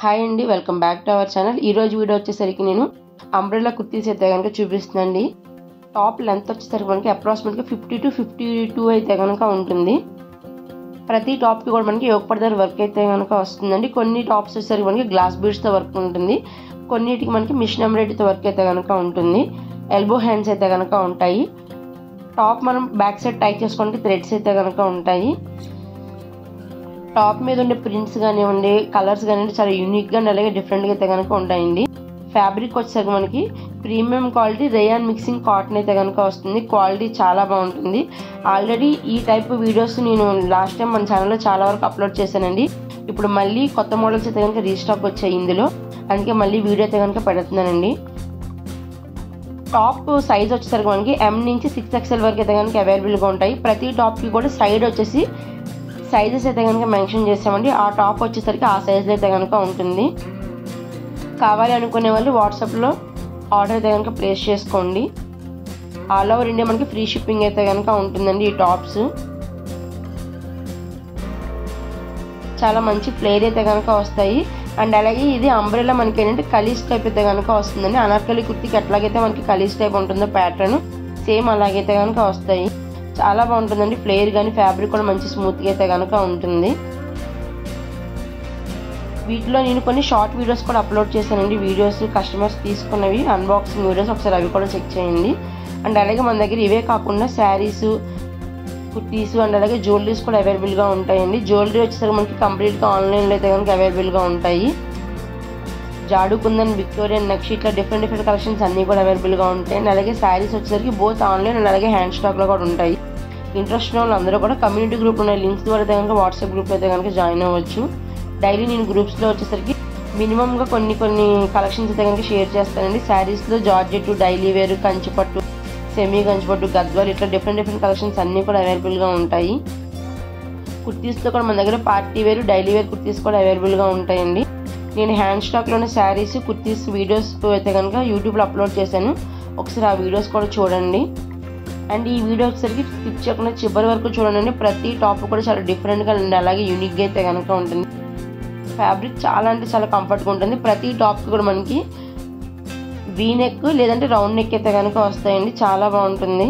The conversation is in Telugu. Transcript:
హాయ్ అండి, welcome back to our channel. ఈరోజు వీడియో వచ్చేసరికి నేను అంబ్రెల్లా కుర్తీస్ అయితే కనుక చూపిస్తుందండి. టాప్ లెంత్ వచ్చేసరికి మనకి అప్రాక్సిమేట్గా 50 to 52 అయితే కనుక ఉంటుంది. ప్రతి టాప్కి కూడా మనకి యోగపడతారు వర్క్ అయితే కనుక వస్తుందండి. కొన్ని టాప్స్ వచ్చేసరికి మనకి గ్లాస్ బీడ్స్తో వర్క్ ఉంటుంది, కొన్నిటికి మనకి మిషన్ ఎంబ్రాయిడరీతో వర్క్ అయితే కనుక ఉంటుంది. ఎల్బో హ్యాండ్స్ అయితే కనుక ఉంటాయి. టాప్ మనం బ్యాక్ సైడ్ టై చేసుకోవడానికి థ్రెడ్స్ అయితే కనుక ఉంటాయి. టాప్ మీద ఉండే ప్రింట్స్ కానివ్వండి, కలర్స్ కానివ్వండి చాలా యూనిక్గా అండ్ అలాగే డిఫరెంట్గా అయితే కనుక ఉంటాయండి. ఫ్యాబ్రిక్ వచ్చేసరికి మనకి premium quality rayon mixing cotton అయితే కనుక వస్తుంది. క్వాలిటీ చాలా బాగుంటుంది. ఆల్రెడీ ఈ టైప్ వీడియోస్ నేను లాస్ట్ టైం మన ఛానల్లో చాలా వరకు అప్లోడ్ చేశానండి. ఇప్పుడు మళ్ళీ కొత్త మోడల్స్ అయితే కనుక రీస్టాక్ వచ్చాయి ఇందులో, అందుకే మళ్ళీ వీడియో అయితే కనుక పెడుతున్నానండి. టాప్ సైజ్ వచ్చేసరికి మనకి M నుంచి 6XL వరకు అయితే కనుక అవైలబుల్గా ఉంటాయి. ప్రతి టాప్కి కూడా సైడ్ వచ్చేసి సైజెస్ అయితే కనుక మెన్షన్ చేసామండి. ఆ టాప్ వచ్చేసరికి ఆ సైజులో అయితే కనుక ఉంటుంది. కావాలి అనుకునే వాళ్ళు వాట్సాప్లో ఆర్డర్ అయితే కనుక ప్లేస్ చేసుకోండి. ఆల్ ఓవర్ ఇండియా మనకి ఫ్రీ షిప్పింగ్ అయితే కనుక ఉంటుందండి. ఈ టాప్స్ చాలా మంచి ఫ్లేర్ అయితే కనుక వస్తాయి. అండ్ అలాగే ఇది అంబ్రెల్లా మనకి ఏంటంటే కలీస్ టైప్ అయితే కనుక వస్తుందండి. అనార్కలి కుర్తికి ఎట్లాగైతే మనకి కలీస్ టైప్ ఉంటుందో ప్యాటర్న్ సేమ్ అలాగైతే కనుక వస్తాయి. చాలా బాగుంటుందండి. ఫ్లేర్ కానీ ఫ్యాబ్రిక్ కూడా మంచి స్మూత్గా అయితే కనుక ఉంటుంది. వీటిలో నేను కొన్ని షార్ట్ వీడియోస్ కూడా అప్లోడ్ చేశానండి. వీడియోస్ కస్టమర్స్ తీసుకున్నవి అన్బాక్సింగ్ వీడియోస్, ఒకసారి అవి కూడా చెక్ చేయండి. అండ్ అలాగే మన దగ్గర ఇవే కాకుండా శారీస్, కుర్తీస్ అండ్ అలాగే జ్యువెలరీస్ కూడా అవైలబుల్గా ఉంటాయండి. జ్యువెలరీ వచ్చేసరికి మనకి కంప్లీట్గా ఆన్లైన్లో అయితే కనుక అవైలబుల్గా ఉంటాయి. జాడు కుందన్, విక్టోరియన్, నక్షి ఇట్లా డిఫరెంట్ కలెక్షన్స్ అన్నీ కూడా అవైలబుల్గా ఉంటాయి. అండ్ అలాగే శారీస్ వచ్చేసరికి బోత్ ఆన్లైన్ అండ్ అలాగే హ్యాండ్ స్టాక్లో కూడా ఉంటాయి. ఇంట్రెస్ట్ ఉన్న వాళ్ళు అందరూ కూడా కమ్యూనిటీ గ్రూప్ ఉన్న లింక్స్ ద్వారా అయితే కనుక వాట్సాప్ గ్రూప్లో అయితే కనుక జాయిన్ అవ్వచ్చు. డైలీ నేను గ్రూప్స్లో వచ్చేసరికి మినిమంగా కొన్ని కలెక్షన్స్ అయితే కనుక షేర్ చేస్తానండి. శారీస్లో జార్జెట్, డైలీ వేర్, కంచిపట్టు, సెమీ కంచిపట్టు, గద్వాల్ ఇట్లా డిఫరెంట్ కలెక్షన్స్ అన్నీ కూడా అవైలబుల్గా ఉంటాయి. కుర్తీస్లో కూడా మన దగ్గర party wear, daily wear kurtis కూడా అవైలబుల్గా ఉంటాయండి. నేను హ్యాండ్ స్టాక్లోనే శారీస్, కుర్తీస్ వీడియోస్ అయితే కనుక యూట్యూబ్లో అప్లోడ్ చేశాను. ఒకసారి ఆ వీడియోస్ కూడా చూడండి. అండ్ ఈ వీడియో వచ్చేసరికి స్కిప్ చేయకుండా చివరి వరకు చూడండి. ప్రతి టాప్ కూడా చాలా డిఫరెంట్గా అండ్ అలాగే యూనిక్గా అయితే కనుక ఉంటుంది. ఫ్యాబ్రిక్ చాలా అంటే చాలా కంఫర్ట్గా ఉంటుంది. ప్రతి టాప్కి కూడా మనకి వీ నెక్ లేదంటే రౌండ్ నెక్ అయితే కనుక వస్తాయండి. చాలా బాగుంటుంది.